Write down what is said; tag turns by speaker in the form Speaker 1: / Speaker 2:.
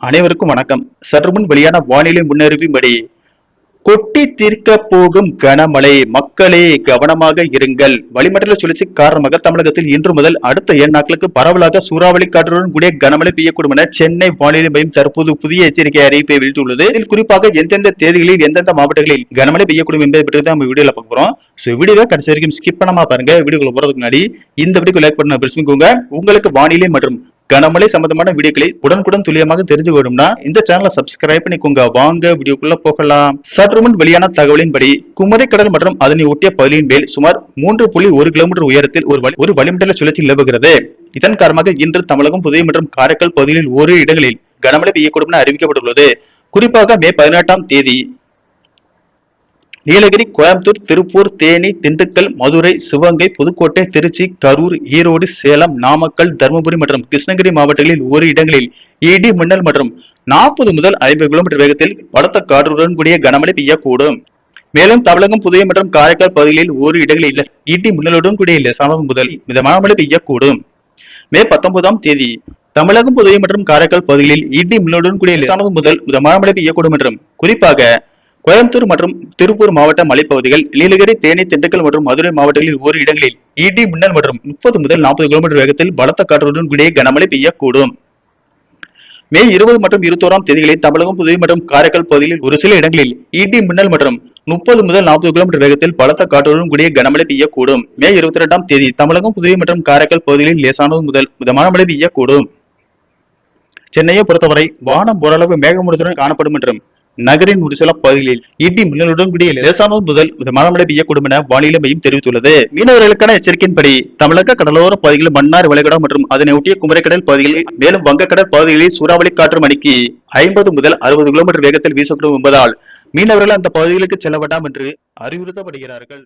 Speaker 1: அனைவருக்கும் வணக்கம். சற்று முன் வெளியான வானிலை முன்னறிவின்படி கொட்டி தீர்க்க போகும் கனமழை, மக்களே கவனமாக இருங்கள். வளிமண்டல சுழற்சி காரணமாக தமிழகத்தில் இன்று முதல் அடுத்த 7 நாட்களுக்கு பரவலாக சூறாவளி காற்றுடன் கூடிய கனமழை பெய்யக்கூடும் என சென்னை வானிலை மையம் தற்போது புதிய எச்சரிக்கை அறிவிப்பை வெளியிட்டுள்ளது. இதில் குறிப்பாக எந்தெந்த தேதிகளில் எந்தெந்த மாவட்டங்களில் கனமழை பெய்யக்கூடும் என்பதை பற்றி தான் நம்ம வீடியோல பார்க்க போறோம். வீடியோவை கடைசி வரைக்கும் ஸ்கிப் பண்ணாம பாருங்க. வீடியோக்குள்ள போறதுக்கு முன்னாடி இந்த வீடியோக்கு லைக் பண்ண பிரச்சனைக்கோங்க. உங்களுக்கு வானிலை மற்றும் கனமழை சம்பந்தமான வீடியோக்களை உடனுக்குடன் துல்லியமாக தெரிஞ்சுக்கணும்னா இந்த சேனலை சப்ஸ்கிரைப் பண்ணிக்கோங்க. வாங்க வீடியோக்குள்ள போகலாம். சற்று முன் வெளியான தகவலின்படி குமரிக்கடல் மற்றும் அதனை ஒட்டிய பகுதியின் மேல் சுமார் 3.1 கிலோமீட்டர் உயரத்தில் ஒரு வளிமண்டல சுழற்சி நிலவுகிறது. இதன் காரணமாக இன்று தமிழகம், புதுவை மற்றும் காரைக்கால் பகுதிகளில் ஓரிரு இடங்களில் கனமழை பெய்யக்கூடும் என அறிவிக்கப்பட்டுள்ளது. குறிப்பாக மே 18ஆம் தேதி நீலகிரி, கோயம்புத்தூர், திருப்பூர், தேனி, திண்டுக்கல், மதுரை, சிவகங்கை, புதுக்கோட்டை, திருச்சி, கரூர், ஈரோடு, சேலம், நாமக்கல், தருமபுரி மற்றும் கிருஷ்ணகிரி மாவட்டங்களில் ஒரு இடங்களில் இடி மின்னல் மற்றும் 40 முதல் 50 கிலோமீட்டர் வேகத்தில் பலத்த காற்றுடன் கூடிய கனமழை பெய்யக்கூடும். மேலும் தமிழகம், புதுவை மற்றும் காரைக்கால் பகுதிகளில் ஒரு இடங்களில் இடி மின்னலுடன் கூடிய லேசானது முதல் மிதமான மழை பெய்யக்கூடும். மே 19ஆம் தேதி தமிழகம், புதுவை மற்றும் காரைக்கால் பகுதிகளில் இடி மின்னலுடன் கூடிய லேசானது முதல் மிதமான மழை பெய்யக்கூடும் என்றும், குறிப்பாக கோயம்புத்தூர் மற்றும் திருப்பூர் மாவட்ட மலைப்பகுதிகள், நீலகிரி, தேனி, திண்டுக்கல் மற்றும் மதுரை மாவட்டங்களில் ஓரிரு இடங்களில் இடி மின்னல் மற்றும் 30 முதல் 40 கிலோமீட்டர் வேகத்தில் பலத்த காற்றுடன் கூடிய கனமழை பெய்யக்கூடும். மே 20 மற்றும் 21ஆம் தேதிகளில் தமிழகம், புதுவை மற்றும் காரைக்கால் பகுதிகளில் ஒரு சில இடங்களில் இடி மின்னல் மற்றும் 30 முதல் 40 கிலோமீட்டர் வேகத்தில் பலத்த காற்றுடன் கூடிய கனமழை பெய்யக்கூடும். மே 22ஆம் தேதி தமிழகம், புதுவை மற்றும் காரைக்கால் பகுதிகளில் லேசானது முதல் மிதமான மழை பெய்யக்கூடும். சென்னையை பொறுத்தவரை வானம் ஓரளவு மேகமூட்டத்துடன் காணப்படும் என்றும், நகரின் ஒரு சில பகுதிகளில் இடி மின்னலுடன் கூடிய லேசானது முதல் மிதமான மழை பெய்யக்கூடும் என வானிலை மையம் தெரிவித்துள்ளது. மீனவர்களுக்கான எச்சரிக்கையின்படி தமிழக கடலோர பகுதிகளில், மன்னார் வளைகுடா மற்றும் அதனை ஒட்டிய குமரிக்கடல் பகுதிகளில், மேலும் வங்கக்கடல் பகுதிகளில் சூறாவளி காற்று மணிக்கு 50 முதல் 60 கிலோமீட்டர் வேகத்தில் வீசக்கூடும் என்பதால் மீனவர்கள் அந்த பகுதிகளுக்கு செல்ல வேண்டாம் என்று அறிவுறுத்தப்படுகிறார்கள்.